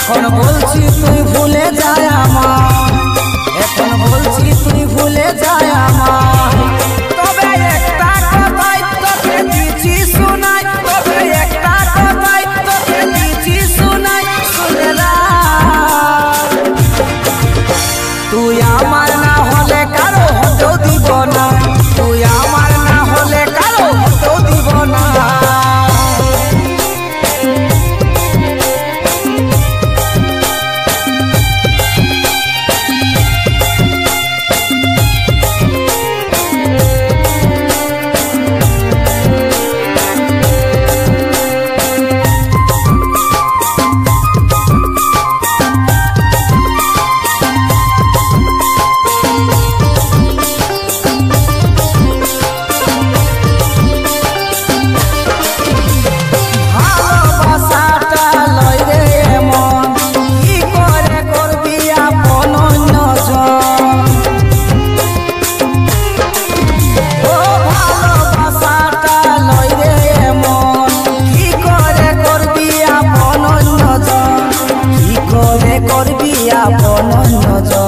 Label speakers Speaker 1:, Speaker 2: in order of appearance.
Speaker 1: এখন বলছি তুই ভুলে যায় আমার, এখন বলছি তুই ভুলে যায় আমার। তবে একটা কথাই তোকে দিচ্ছি শোনাই, তবে একটা কথাই তোকে দিচ্ছি শোনাই, শুনে রাখ। তুই আমার না হলে কারো হতেও দিব না, তুই আমার না হলে কারো হতেও দিব না। করবি আপন নজর